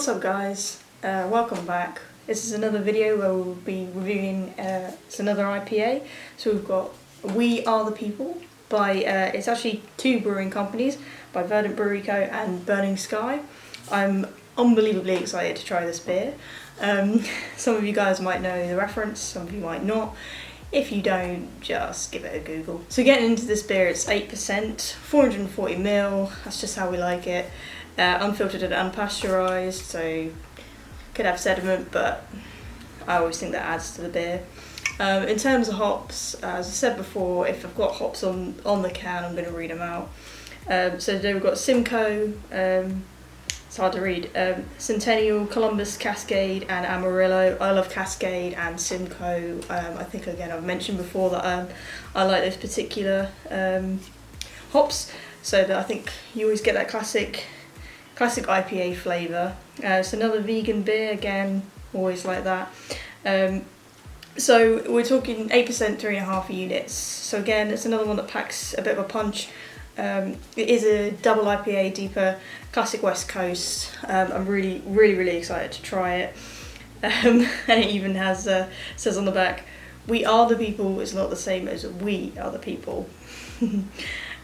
What's up guys, welcome back. This is another video where we'll be reviewing it's another IPA. So we've got We Are the People by, it's actually two brewing companies, by Verdant Brewing and Burning Sky. I'm unbelievably excited to try this beer. Some of you guys might know the reference, some of you might not. If you don't, just give it a Google. So getting into this beer, it's 8%, 440ml, that's just how we like it. Unfiltered and unpasteurised, so could have sediment, but I always think that adds to the beer. In terms of hops, as I said before, if I've got hops on the can, I'm going to read them out. So today we've got Simcoe, it's hard to read, Centennial, Columbus, Cascade and Amarillo. I love Cascade and Simcoe. I think again I've mentioned before that I like those particular hops, so that I think you always get that classic IPA flavour. It's another vegan beer, again, always like that. So we're talking 8%, 3.5 units. So again, it's another one that packs a bit of a punch. It is a double IPA, DIPA, classic West Coast. I'm really excited to try it. And it even has says on the back, "We are the people" is not the same as "we are the people."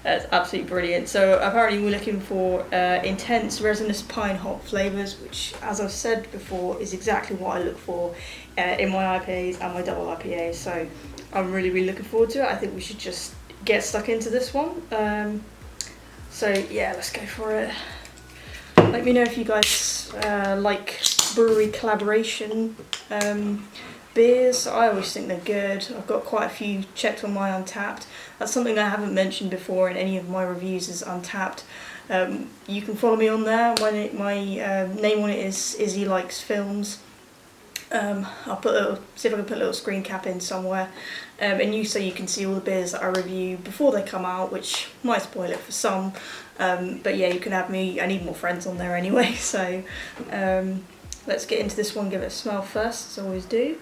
That's absolutely brilliant. So apparently we're looking for intense resinous pine hop flavours, which, as I've said before, is exactly what I look for in my IPAs and my double IPAs. So I'm really looking forward to it. I think we should just get stuck into this one. So yeah, let's go for it. Let me know if you guys like brewery collaboration beers. I always think they're good. I've got quite a few checked on my Untapped. That's something I haven't mentioned before in any of my reviews, is Untapped. You can follow me on there. My name on it is Izzy Likes Films. I'll see if I can put a little screen cap in somewhere, and so you can see all the beers that I review before they come out, which might spoil it for some. But yeah, you can have me. I need more friends on there anyway. So let's get into this one. Give it a smell first, as I always do.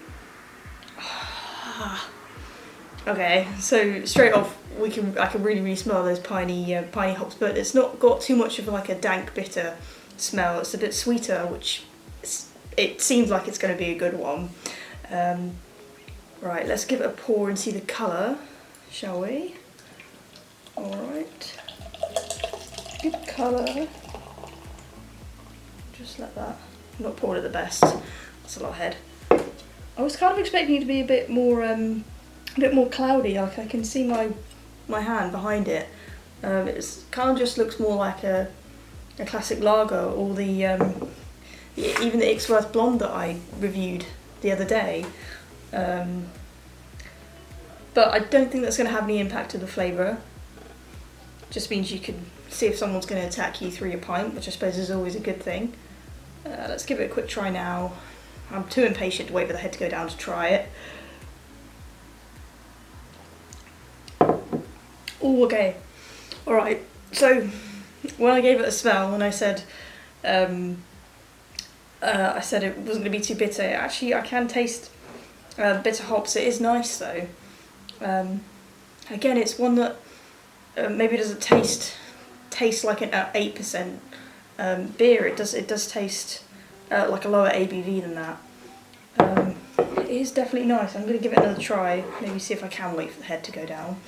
Okay, so straight off I can really smell those piney hops, but it's not got too much of like a dank bitter smell. It's a bit sweeter, which it seems like it's going to be a good one. Right, let's give it a pour and see the colour, shall we? Alright, good colour. Just like that. I'm not poured at the best, that's a lot ahead. I was kind of expecting it to be a bit more cloudy. Like I can see my hand behind it. It's kind of just looks more like a classic lager, or the even the Ixworth Blonde that I reviewed the other day. But I don't think that's going to have any impact to the flavour. Just means you can see if someone's going to attack you through your pint, which I suppose is always a good thing. Let's give it a quick try now. I'm too impatient to wait for the head to go down to try it. Oh, okay. Alright, so when I gave it a smell and I said it wasn't going to be too bitter, actually I can taste bitter hops. It is nice though. Again, it's one that maybe doesn't taste like an 8% beer. It does taste like a lower ABV than that. It is definitely nice. I'm going to give it another try, maybe see if I can wait for the head to go down.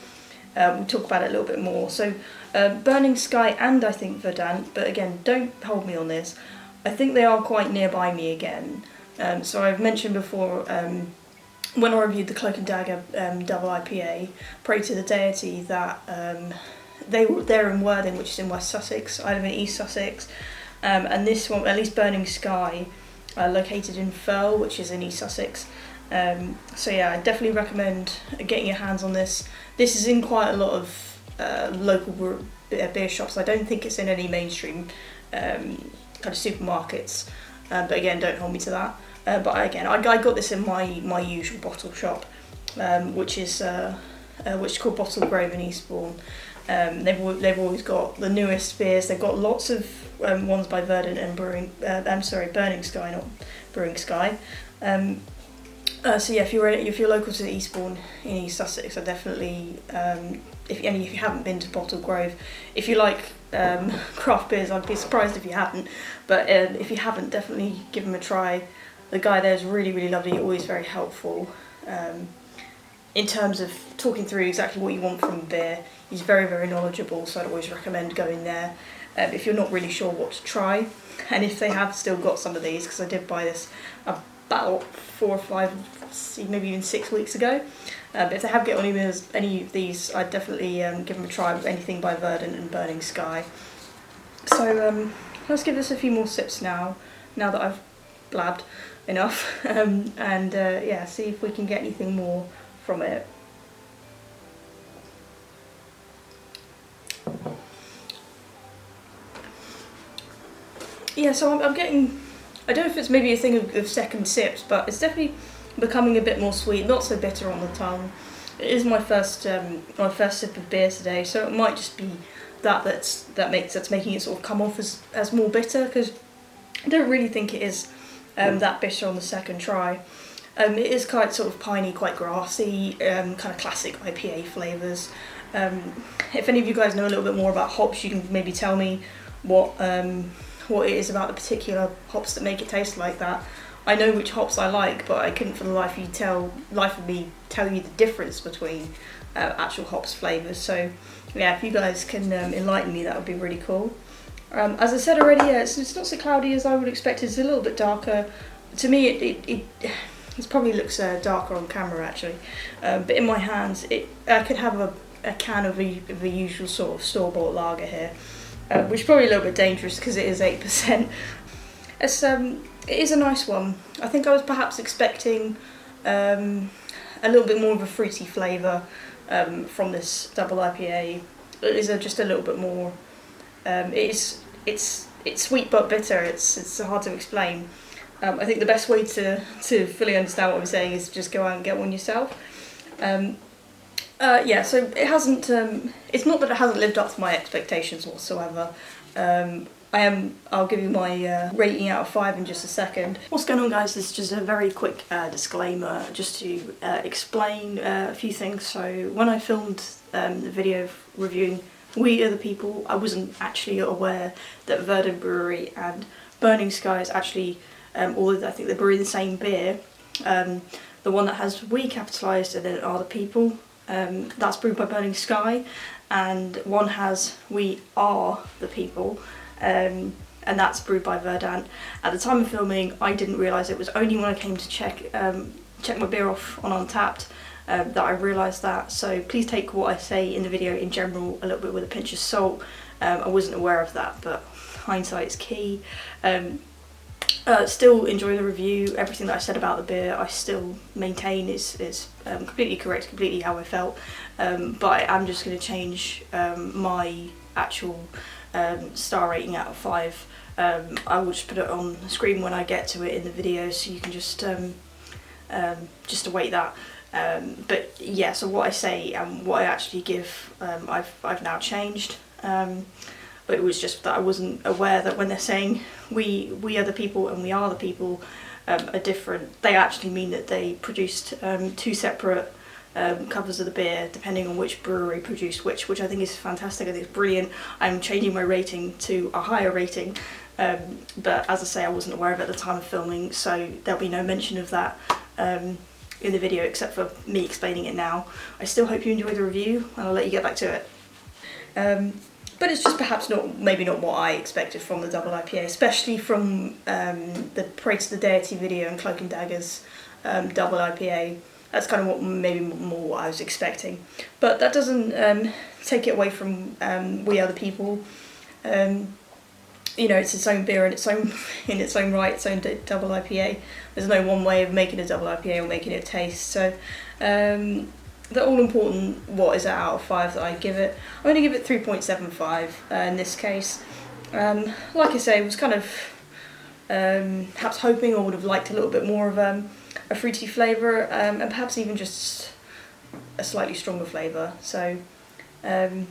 We'll talk about it a little bit more. So Burning Sky and I think Verdant, but again, don't hold me on this. I think they are quite nearby me again. So I've mentioned before, when I reviewed the Cloak and Dagger double IPA, Pray to the Deity, that they're in Worthing, which is in West Sussex. I live in East Sussex. And this one, at least Burning Sky, located in Firle, which is in East Sussex. So yeah, I definitely recommend getting your hands on this. This is in quite a lot of local beer shops. I don't think it's in any mainstream kind of supermarkets, but again, don't hold me to that. But again, I got this in my usual bottle shop, which is called Bottle Grove in Eastbourne. They've always got the newest beers. They've got lots of ones by Verdant and Burning Sky, not Brewing Sky. So yeah, if you're local to Eastbourne in East Sussex, I definitely, if you haven't been to Bottle Grove, if you like craft beers, I'd be surprised if you hadn't. But if you haven't, definitely give them a try. The guy there is really, really lovely, always very helpful. In terms of talking through exactly what you want from beer, he's very, very knowledgeable, so I'd always recommend going there if you're not really sure what to try. And if they have still got some of these, because I did buy this about 4 or 5, maybe even 6 weeks ago. But if they have got any of these, I'd definitely give them a try with anything by Verdant and Burning Sky. So let's give this a few more sips now that I've blabbed enough, and yeah, see if we can get anything more from it. Yeah, so I'm getting, I don't know if it's maybe a thing of second sips, but it's definitely becoming a bit more sweet, not so bitter on the tongue. It is my first sip of beer today, so it might just be that's making it sort of come off as more bitter, because I don't really think it is that bitter on the second try. It is quite sort of piney, quite grassy, kind of classic IPA flavours. If any of you guys know a little bit more about hops, you can maybe tell me what it is about the particular hops that make it taste like that. I know which hops I like, but I couldn't for the life of me tell you the difference between actual hops flavours. So yeah, if you guys can enlighten me, that would be really cool. As I said already, yeah, it's not so cloudy as I would expect. It's a little bit darker. To me, it probably looks darker on camera actually, but in my hands, I could have a can of the usual sort of store-bought lager here, which is probably a little bit dangerous because it is 8%. It is a nice one. I think I was perhaps expecting a little bit more of a fruity flavour from this double IPA. It is just a little bit more. It's sweet but bitter. It's hard to explain. I think the best way to fully understand what I'm saying is just go out and get one yourself. Yeah, so it hasn't. It's not that it hasn't lived up to my expectations whatsoever. I'll give you my rating out of 5 in just a second. What's going on, guys? This is just a very quick disclaimer, just to explain a few things. So when I filmed the video reviewing We Are The People, I wasn't actually aware that Verdant Brewery and Burning Sky is actually, although I think they're brewing the same beer, the one that has We capitalised and then Are The People, that's brewed by Burning Sky, and one has We Are The People, and that's brewed by Verdant. At the time of filming, I didn't realise it was only when I came to check my beer off on Untapped that I realised that. So please take what I say in the video in general a little bit with a pinch of salt. I wasn't aware of that, but hindsight is key. Still enjoy the review. Everything that I said about the beer I still maintain is completely correct, completely how I felt, but I'm just going to change my actual star rating out of 5. I will just put it on the screen when I get to it in the video, so you can just await that. But yeah, so what I say and what I actually give, I've now changed. But it was just that I wasn't aware that when they're saying we are the people and we are the people are different, they actually mean that they produced 2 separate covers of the beer depending on which brewery produced which I think is fantastic. I think it's brilliant. I'm changing my rating to a higher rating, but as I say, I wasn't aware of it at the time of filming, so there'll be no mention of that in the video except for me explaining it now. I still hope you enjoy the review, and I'll let you get back to it. But it's just perhaps maybe not what I expected from the double IPA, especially from the Pray to the Deity video and Cloak and Dagger's double IPA. That's kind of what I was expecting. But that doesn't take it away from We Are The People. You know, it's its own beer in its own right, its own double IPA. There's no one way of making a double IPA or making it taste. So the all important what is it out of 5 that I give it. I'm going to give it 3.75 in this case. Like I say, I was kind of perhaps hoping or would have liked a little bit more of a fruity flavour, and perhaps even just a slightly stronger flavour. So by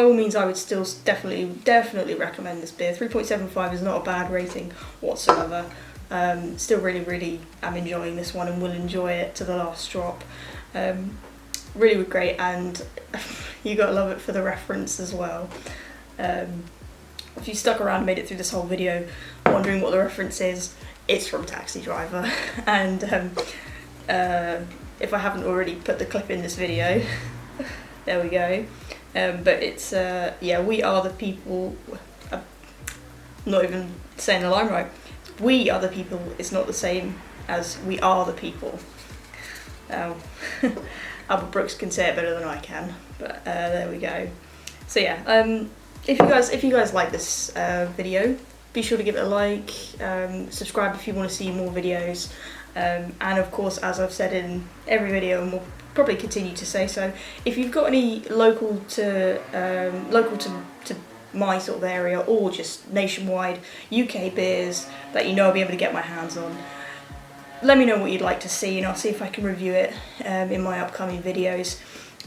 all means, I would still definitely recommend this beer. 3.75 is not a bad rating whatsoever. Still really am enjoying this one and will enjoy it to the last drop. Really great, and you gotta love it for the reference as well. If you stuck around and made it through this whole video wondering what the reference is, it's from Taxi Driver. And if I haven't already put the clip in this video, there we go. But it's, yeah, we are the people. I'm not even saying the line right. We are the people is not the same as we are the people. Albert Brooks can say it better than I can, but there we go. So yeah, if you guys like this video, be sure to give it a like, subscribe if you want to see more videos, and of course, as I've said in every video, and will probably continue to say so, if you've got any local to my sort of area, or just nationwide UK beers that you know I'll be able to get my hands on, let me know what you'd like to see, and I'll see if I can review it in my upcoming videos.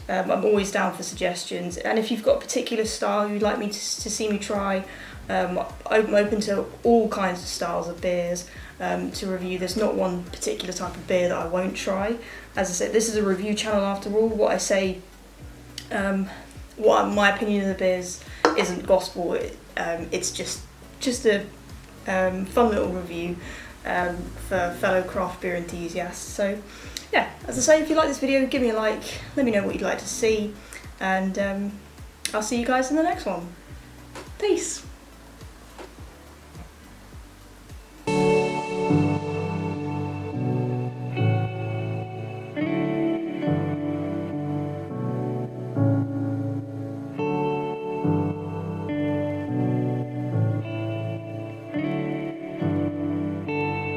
I'm always down for suggestions, and if you've got a particular style you'd like me to see me try, I'm open to all kinds of styles of beers to review. There's not one particular type of beer that I won't try. As I said, this is a review channel after all. What I say, my opinion of the beers isn't gospel. It's just a fun little review for fellow craft beer enthusiasts. So yeah, as I say, if you like this video, give me a like, let me know what you'd like to see, and I'll see you guys in the next one. Peace!